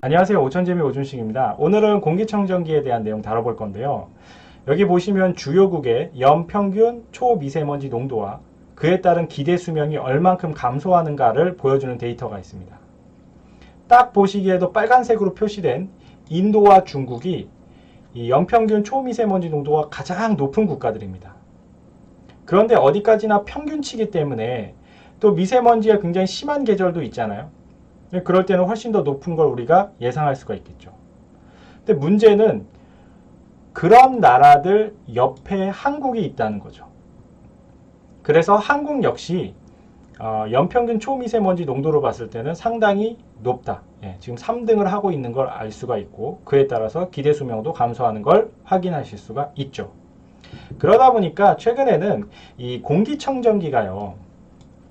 안녕하세요. 오천재미 오준식입니다. 오늘은 공기청정기에 대한 내용 다뤄볼 건데요. 여기 보시면 주요국의 연평균 초미세먼지 농도와 그에 따른 기대 수명이 얼만큼 감소하는가를 보여주는 데이터가 있습니다. 딱 보시기에도 빨간색으로 표시된 인도와 중국이 이 연평균 초미세먼지 농도가 가장 높은 국가들입니다. 그런데 어디까지나 평균치기 때문에 또 미세먼지가 굉장히 심한 계절도 있잖아요. 그럴 때는 훨씬 더 높은 걸 우리가 예상할 수가 있겠죠. 근데 문제는 그런 나라들 옆에 한국이 있다는 거죠. 그래서 한국 역시 연평균 초미세먼지 농도로 봤을 때는 상당히 높다. 지금 3등을 하고 있는 걸 알 수가 있고 그에 따라서 기대 수명도 감소하는 걸 확인하실 수가 있죠. 그러다 보니까 최근에는 이 공기청정기가요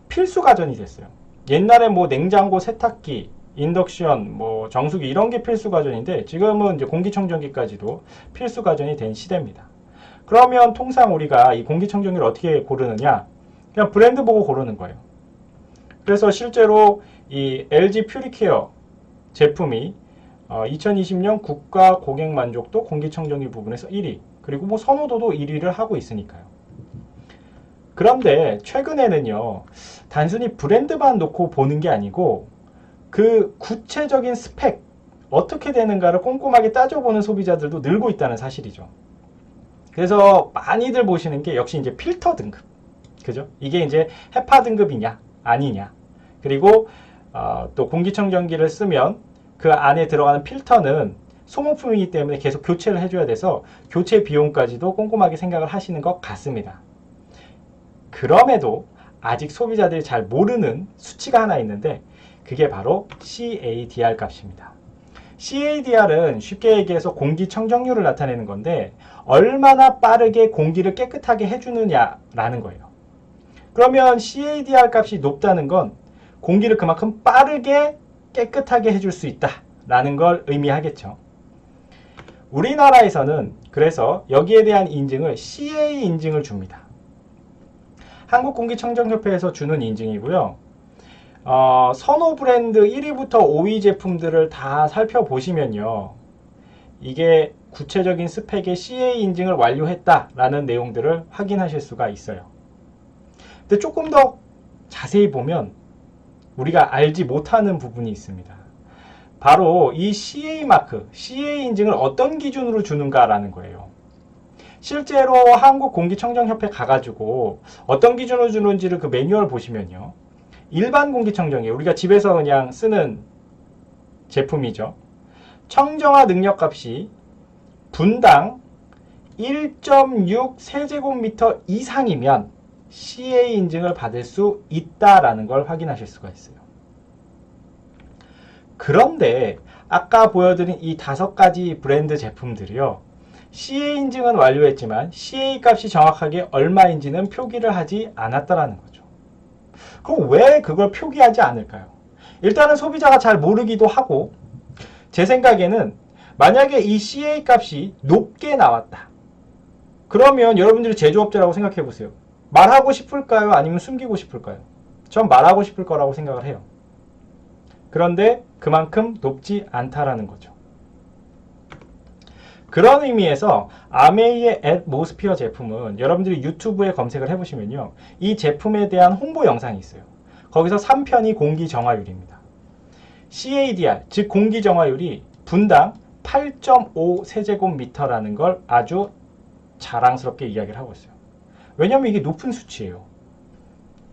필수 가전이 됐어요. 옛날에 뭐 냉장고, 세탁기, 인덕션, 뭐 정수기 이런 게 필수 가전인데 지금은 이제 공기청정기까지도 필수 가전이 된 시대입니다. 그러면 통상 우리가 이 공기청정기를 어떻게 고르느냐? 그냥 브랜드 보고 고르는 거예요. 그래서 실제로 이 LG 퓨리케어 제품이 2020년 국가 고객 만족도 공기청정기 부분에서 1위, 그리고 뭐 선호도도 1위를 하고 있으니까요. 그런데 최근에는요, 단순히 브랜드만 놓고 보는 게 아니고 그 구체적인 스펙, 어떻게 되는가를 꼼꼼하게 따져보는 소비자들도 늘고 있다는 사실이죠. 그래서 많이들 보시는 게 역시 이제 필터 등급. 그죠? 이게 이제 헤파 등급이냐, 아니냐. 그리고 또 공기청정기를 쓰면 그 안에 들어가는 필터는 소모품이기 때문에 계속 교체를 해줘야 돼서 교체 비용까지도 꼼꼼하게 생각을 하시는 것 같습니다. 그럼에도 아직 소비자들이 잘 모르는 수치가 하나 있는데 그게 바로 CADR 값입니다. CADR은 쉽게 얘기해서 공기청정률을 나타내는 건데 얼마나 빠르게 공기를 깨끗하게 해주느냐라는 거예요. 그러면 CADR 값이 높다는 건 공기를 그만큼 빠르게 깨끗하게 해줄 수 있다라는 걸 의미하겠죠. 우리나라에서는 그래서 여기에 대한 인증을 CA 인증을 줍니다. 한국공기청정협회에서 주는 인증이고요. 선호 브랜드 1위부터 5위 제품들을 다 살펴보시면요. 이게 구체적인 스펙의 CA 인증을 완료했다라는 내용들을 확인하실 수가 있어요. 근데 조금 더 자세히 보면 우리가 알지 못하는 부분이 있습니다. 바로 이 CA 마크, CA 인증을 어떤 기준으로 주는가라는 거예요. 실제로 한국공기청정협회 가가지고 어떤 기준으로 주는지를 그 매뉴얼 보시면요. 일반 공기청정기, 우리가 집에서 그냥 쓰는 제품이죠. 청정화 능력값이 분당 1.6 세제곱미터 이상이면 CA 인증을 받을 수 있다라는 걸 확인하실 수가 있어요. 그런데 아까 보여드린 이 5가지 브랜드 제품들이요. CA 인증은 완료했지만 CA 값이 정확하게 얼마인지는 표기를 하지 않았다라는 거죠. 그럼 왜 그걸 표기하지 않을까요? 일단은 소비자가 잘 모르기도 하고 제 생각에는 만약에 이 CA 값이 높게 나왔다. 그러면 여러분들이 제조업자라고 생각해 보세요. 말하고 싶을까요? 아니면 숨기고 싶을까요? 전 말하고 싶을 거라고 생각을 해요. 그런데 그만큼 높지 않다라는 거죠. 그런 의미에서 아메이의 애트모스피어 제품은 여러분들이 유튜브에 검색을 해보시면요. 이 제품에 대한 홍보 영상이 있어요. 거기서 3편이 공기 정화율입니다. CADR, 즉 공기 정화율이 분당 8.5 세제곱미터라는 걸 아주 자랑스럽게 이야기를 하고 있어요. 왜냐하면 이게 높은 수치예요.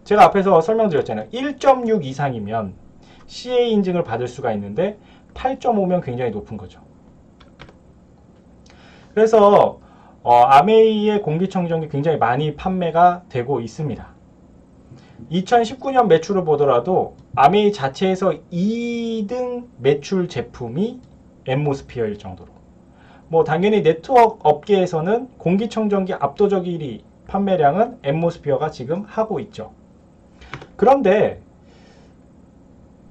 제가 앞에서 설명드렸잖아요. 1.6 이상이면 CA 인증을 받을 수가 있는데 8.5면 굉장히 높은 거죠. 그래서 아메이의 공기청정기 굉장히 많이 판매가 되고 있습니다. 2019년 매출을 보더라도 아메이 자체에서 2등 매출 제품이 앰모스피어일 정도로, 뭐 당연히 네트워크 업계에서는 공기청정기 압도적 1위 판매량은 앰모스피어가 지금 하고 있죠. 그런데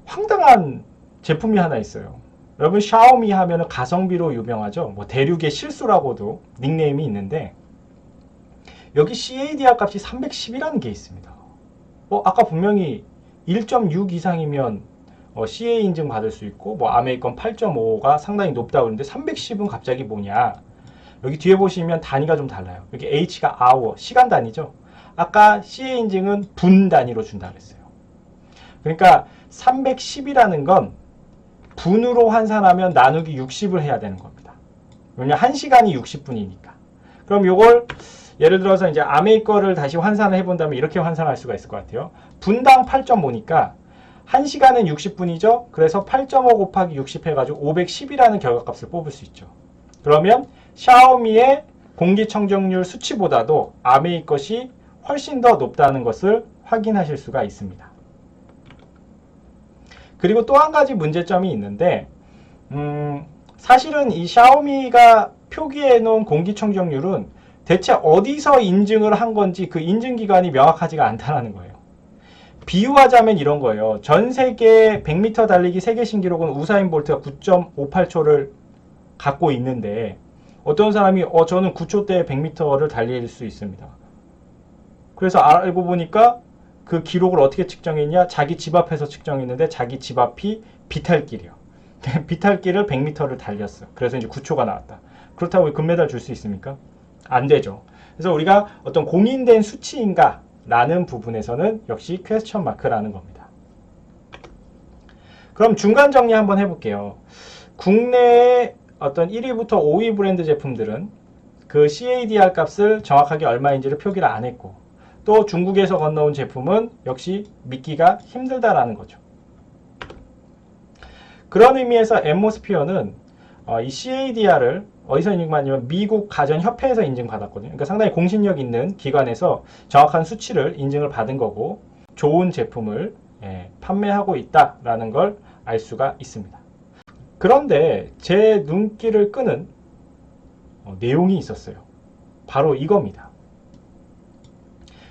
황당한 제품이 하나 있어요. 여러분 샤오미 하면 가성비로 유명하죠. 뭐 대륙의 실수라고도 닉네임이 있는데 여기 CADR 값이 310이라는 게 있습니다. 아까 분명히 1.6 이상이면 CA 인증 받을 수 있고 뭐 아메이컨 8.5가 상당히 높다고 그러는데 310은 갑자기 뭐냐? 여기 뒤에 보시면 단위가 좀 달라요. 여기 H가 hour, 시간 단위죠. 아까 CA 인증은 분 단위로 준다 그랬어요. 그러니까 310이라는 건 분으로 환산하면 나누기 60을 해야 되는 겁니다. 왜냐면 1시간이 60분이니까. 그럼 요걸 예를 들어서 이제 아메이 거를 다시 환산을 해본다면 이렇게 환산할 수가 있을 것 같아요. 분당 8.5니까 1시간은 60분이죠. 그래서 8.5 곱하기 60 해가지고 510이라는 결과값을 뽑을 수 있죠. 그러면 샤오미의 공기청정률 수치보다도 아메이 것이 훨씬 더 높다는 것을 확인하실 수가 있습니다. 그리고 또 한 가지 문제점이 있는데 사실은 이 샤오미가 표기해 놓은 공기청정률은 대체 어디서 인증을 한 건지 그 인증기관이 명확하지가 않다는 거예요. 비유하자면 이런 거예요. 전 세계 100m 달리기 세계 신기록은 우사인 볼트가 9.58초를 갖고 있는데 어떤 사람이 저는 9초대에 100m를 달릴 수 있습니다. 그래서 알고 보니까 그 기록을 어떻게 측정했냐? 자기 집 앞에서 측정했는데 자기 집 앞이 비탈길이요. 비탈길을 100m를 달렸어. 그래서 이제 9초가 나왔다. 그렇다고 금메달 줄 수 있습니까? 안 되죠. 그래서 우리가 어떤 공인된 수치인가? 라는 부분에서는 역시 퀘스천 마크라는 겁니다. 그럼 중간 정리 한번 해볼게요. 국내의 어떤 1위부터 5위 브랜드 제품들은 그 CADR 값을 정확하게 얼마인지를 표기를 안 했고 또 중국에서 건너온 제품은 역시 믿기가 힘들다라는 거죠. 그런 의미에서 엠모스피어는 이 CADR을 어디서 인증받냐면 미국 가전협회에서 인증받았거든요. 그러니까 상당히 공신력 있는 기관에서 정확한 수치를 인증을 받은 거고 좋은 제품을 판매하고 있다라는 걸 알 수가 있습니다. 그런데 제 눈길을 끄는 내용이 있었어요. 바로 이겁니다.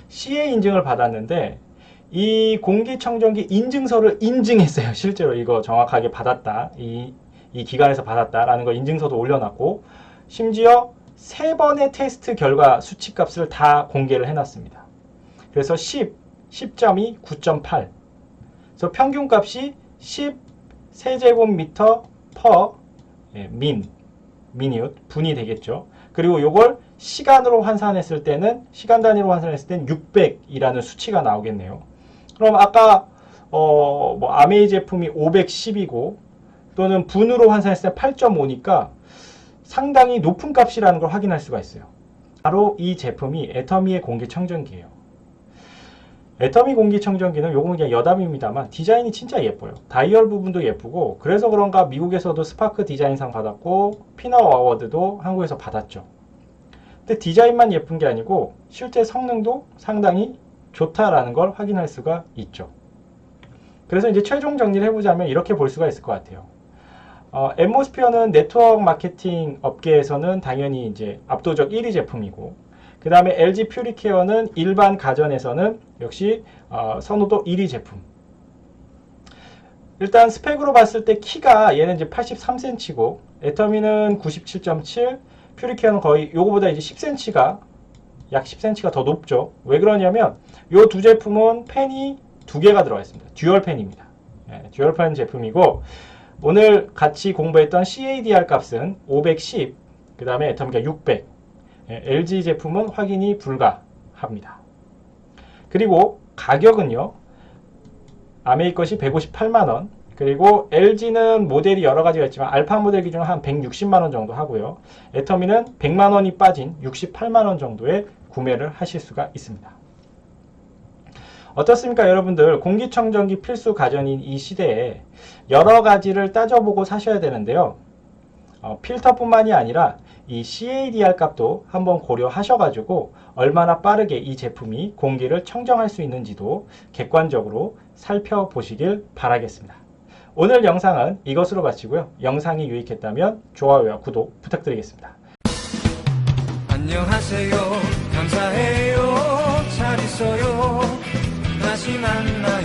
CA 인증을 받았는데 이 공기청정기 인증서를 인증했어요. 실제로 이거 정확하게 받았다. 이 기관에서 받았다라는 거 인증서도 올려놨고 심지어 3번의 테스트 결과 수치값을 다 공개를 해놨습니다. 그래서 10, 10.2, 9.8 그래서 평균값이 10 세제곱미터 per 미니웃 분이 되겠죠. 그리고 이걸 시간으로 환산했을 때는 시간 단위로 환산했을 때는 600이라는 수치가 나오겠네요. 그럼 아까 뭐 아메이 제품이 510이고 또는 분으로 환산했을 때 8.5니까 상당히 높은 값이라는 걸 확인할 수가 있어요. 바로 이 제품이 애터미의 공기청정기예요. 애터미 공기청정기는 요건 그냥 여담입니다만 디자인이 진짜 예뻐요. 다이얼 부분도 예쁘고 그래서 그런가 미국에서도 스파크 디자인상 받았고 피너 어워드도 한국에서 받았죠. 근데 디자인만 예쁜 게 아니고 실제 성능도 상당히 좋다라는 걸 확인할 수가 있죠. 그래서 이제 최종 정리를 해보자면 이렇게 볼 수가 있을 것 같아요. 엠모스피어는 네트워크 마케팅 업계에서는 당연히 이제 압도적 1위 제품이고 그 다음에 LG 퓨리케어는 일반 가전에서는 역시 선호도 1위 제품. 일단 스펙으로 봤을 때 키가 얘는 이제 83cm고 애터미는 97.7, 퓨리케어는 거의 요거보다 이제 10cm가 약 10cm가 더 높죠. 왜 그러냐면 요 두 제품은 팬이 2개가 들어가 있습니다. 듀얼 팬입니다. 듀얼 팬 제품이고 오늘 같이 공부했던 CADR 값은 510, 그 다음에 애터미가 600. LG 제품은 확인이 불가합니다. 그리고 가격은요. 아메이 것이 158만원, 그리고 LG는 모델이 여러 가지가 있지만 알파 모델 기준으로 한 160만원 정도 하고요. 애터미는 100만원이 빠진 68만원 정도에 구매를 하실 수가 있습니다. 어떻습니까 여러분들? 공기청정기 필수 가전인 이 시대에 여러 가지를 따져보고 사셔야 되는데요. 필터뿐만이 아니라 이 CADR 값도 한번 고려하셔가지고 얼마나 빠르게 이 제품이 공기를 청정할 수 있는지도 객관적으로 살펴보시길 바라겠습니다. 오늘 영상은 이것으로 마치고요. 영상이 유익했다면 좋아요와 구독 부탁드리겠습니다. 안녕하세요. 감사해요. 잘 있어요. 다시 만나